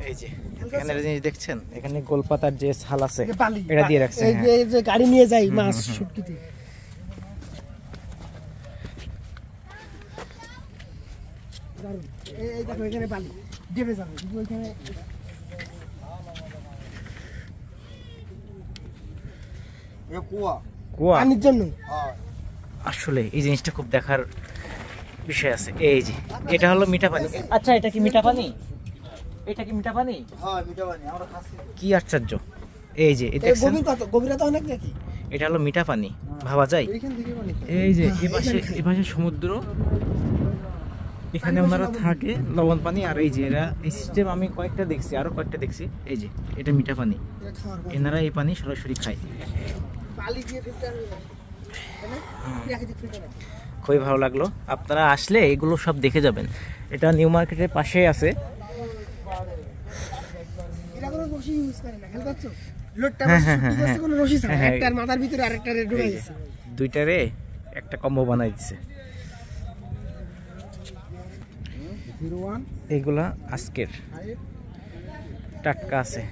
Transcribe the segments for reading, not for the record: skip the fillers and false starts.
এই যে এখানে জিনিস দেখছেন, এখানে গোলপাতার যে ছাল আছে এটা দিয়ে রাখছে। এই যে গাড়ি নিয়ে যাই মাছ শুটকিতে। এই দেখো এখানে বালি ডেবে যাবে ওইখানে। কুয়া পানির জন্য আসলে এই জিনিসটা খুব দেখার বিষয় আছে। এই যে এটা হলো মিঠা পানি। আচ্ছা এটা কি মিঠা পানি? এটা কি মিঠা পানি? হ্যাঁ মিঠা পানি, আমরা খাচ্ছি। কি আশ্চর্য! এই যে এটা গভীরতা অনেক নাকি? এটা হলো মিঠা পানি, ভাবা যায়। এই যে এই পাশে সমুদ্র, এখানে ওনারা থাকে লবণ পানি। আর এই যে এরা এই সিস্টেম আমি কয়েকটা দেখছি, আরো কয়েকটা দেখছি। এই যে এটা মিঠা পানি, এনারা এই পানি সরাসরি খায়। খুবই ভালো লাগলো। আপনারা আসলে এগুলো সব দেখে যাবেন। এটা নিউ মার্কেটের পাশে আছে। দুইটারে একটা কম্বো বানাই দিছে। এইগুলা আজকের টাটকা আছে।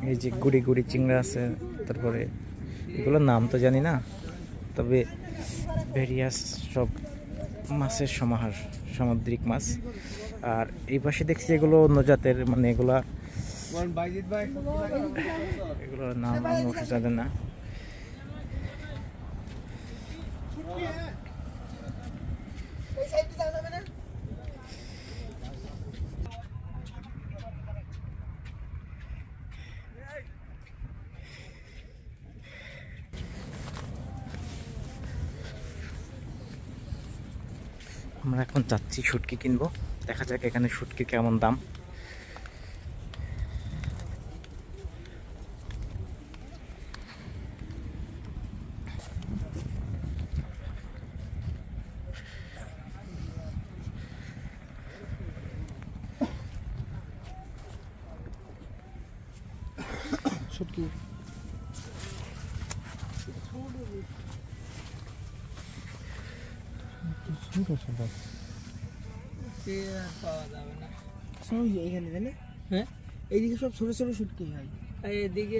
এই যে গুড়ি গুড়ি চিংড়া আছে, তারপরে এগুলোর নাম তো জানি না, তবে ভেরিয়াস সব মাছের সমাহার, সামুদ্রিক মাছ। আর এই পাশে দেখছি এগুলো অন্য জাতের, মানে এগুলোর নাম আমি অবশ্যই জানেন না। আমরা এখন যাচ্ছি শুটকি কিনবো। দেখা যাক এখানে শুটকির কেমন দাম। শুটকি এইদিকে সব ছোট ছোট শুটকি হয়, এইদিকে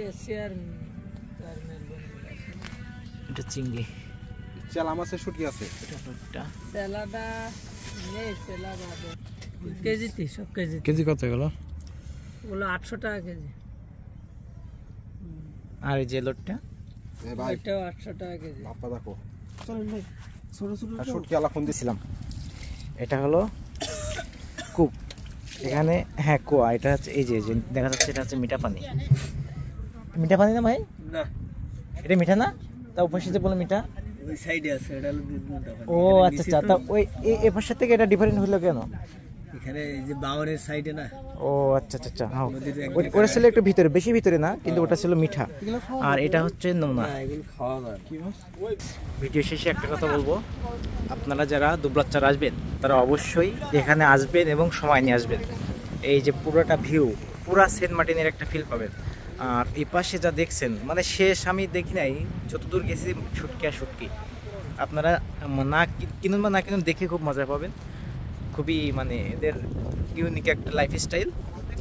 এটা চিংড়ি, চেলা মাছের শুটকি আছে। কেজিতে সব কেজি। কেজি কত এগুলো? ওগুলো 800 টাকা কেজি। আর এই যে লোটটা এটাও 800 টাকা কেজি। বাপ্পা দেখো চলুন ভাই, ছোট ছোট শুটকি আলা ফোন দিছিলাম। এটা হলো কূপ, এখানে হ্যাঁ কুয়া। এটা হচ্ছে এই যে দেখা যাচ্ছে এটা হচ্ছে মিঠা পানি। মিঠা পানি না ভাই? না এটা মিঠা না, তা ওপাশে যে বলে মিঠা, ওই সাইডে আছে, এটা হলো মিঠা পানি। ও আচ্ছা আচ্ছা, তা ওই এই পাশের থেকে এটা ডিফারেন্ট হলো কেন? এখানে এই যে বাওনের সাইডে না। ও আচ্ছা আচ্ছা আচ্ছা, হ্যাঁ ওটা ছিল একটু ভিতরে, বেশি ভিতরে না, কিন্তু ওটা ছিল মিঠা। আর এটা হচ্ছে নোনা। ভিডিও শেষে একটা কথা বলবো, আপনারা যারা দুবলাচ্চার আসবেন তারা অবশ্যই এখানে আসবেন এবং সময় নিয়ে আসবেন। এই যে পুরোটা ভিউ, পুরা সেন্ট মার্টিনের একটা ফিল পাবেন। আর এই পাশে যা দেখছেন, মানে শেষ আমি দেখি নাই, যতদূর গেছি শুটকি আর শুটকি। আপনারা না কিনুন বা না কিনুন, দেখে খুব মজা পাবেন। খুবই মানে এদের ইউনিক একটা লাইফ স্টাইল।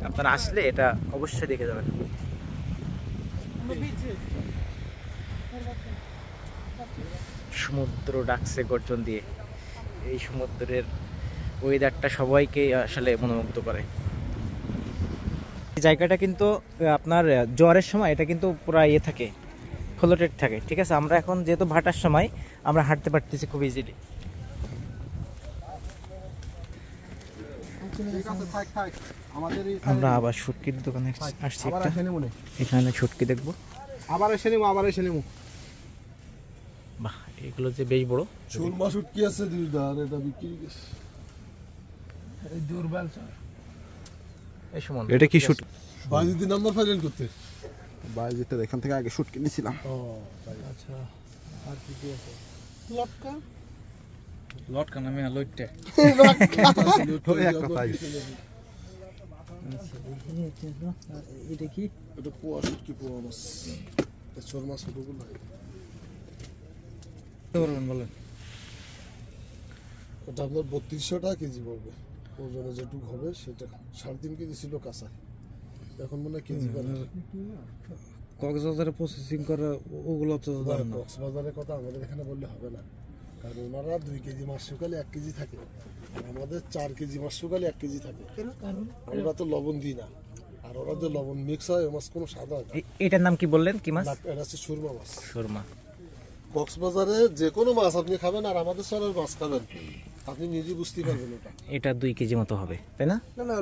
আপনারা আসলে এটা অবশ্যই দেখে যাবেন। সমুদ্র ডাকছে গর্জন দিয়ে। এই সমুদ্রের ওয়েদারটা সবাইকে আসলে মনোমুগ্ধ করে। এই জায়গাটা কিন্তু আপনার জ্বরের সময় এটা কিন্তু পুরো ইয়ে থাকে, ফ্লোটেড থাকে। ঠিক আছে, আমরা এখন যেহেতু ভাটার সময় আমরা হাঁটতে পারতেছি খুব ইজিলি। আমরা আবার শুটকির দোকানে আসছি একটা, এখানে শুটকি দেখবো। আবার এসে নেবো। বাহ, এগুলো যে বেশ বড় সুরমা শুটকি আছে দুইদার, এটা বিক্রি গেছে। এই দুর্বল স্যার, এই সময় এটা কি শুটকি? বাজিতে নাম্বার ফাইল করতে, বাজিতে এখান থেকে আগে শুটকি নিছিলাম। ও আচ্ছা, আর কি কি আছে? লটকা নামে লইটে এটা কি? এটা পোয়া শুটকি, পোয়া মাছ, ছোট মাছ ছোটগুলো বলেন। ওটা আপনার 3200 টাকা কেজি পড়বে। ওজনে যেটুকু হবে সেটা 3.5 কেজি ছিল কাঁচা, এখন মনে হয় কেজি করে। কক্সবাজারে প্রসেসিং করা ওগুলো তো জানেন না। কক্সবাজারের কথা আমাদের এখানে বললে হবে না, কারণ ওনারা 2 কেজি মাছ শুকালে 1 কেজি থাকে, আর আমাদের 4 কেজি মাছ শুকালে 1 কেজি থাকে। আমরা তো লবণ দিই না, আর ওরা যে লবণ মিক্স হয় ও মাছ কোনো স্বাদ হয় না। এটার নাম কি বললেন, কি মাছ? এটা হচ্ছে সুরমা মাছ। সুরমা। কক্সবাজারে যে কোনো মাছ আপনি খাবেন আর আমাদের চরের মাছ খাবেন, আপনি নিজে বুঝতে পারবেন ওটা। এটা 2 কেজি মতো হবে, তাই না? না,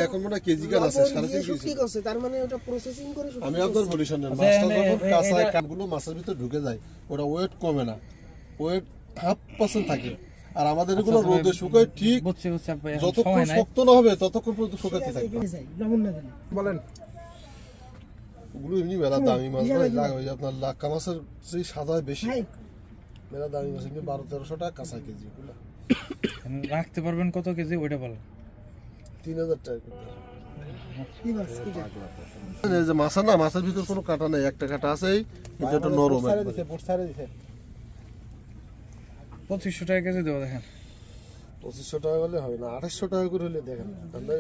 এখন মনে হয় কেজি কাল আছে, 3.5 কেজি। তার মানে ওটা প্রসেসিং করে আমি আপনার বলি শোনেন, মাছটা যখন কাঁচা কাঠগুলো মাছের ভিতরে ঢুকে যায়, ওটা ওয়েট কমে না, ওয়েট 0.5% থাকে। আর আমাদের এগুলো রোদে শুকায় ঠিক যতক্ষণ শক্ত না হবে ততক্ষণ পর্যন্ত শুকাতে থাকে। লবণ না দিলে বলেন ওগুলো এমনি মেলা দামি মাছ ভাই, ওই আপনার লাক্কা মাছের সেই সাদা বেশি, মেলা দামি মাছ এমনি 1200-1300 টাকা কাঁচা কেজি। ওগুলো রাখতে পারবেন কত কেজি ওইটা বলেন। 3000 টাকা কেজি। কি মাছ কি এই যে মাছ না, মাছের ভিতর কোনো কাটা নেই, একটা কাটা আছে, এই এটা নরম একবারে। 2500 টাকা কেজি দেবো দেখেন। 2500 টাকা হলে হবে না, 2800 টাকা করে হলে দেখেন। আমরা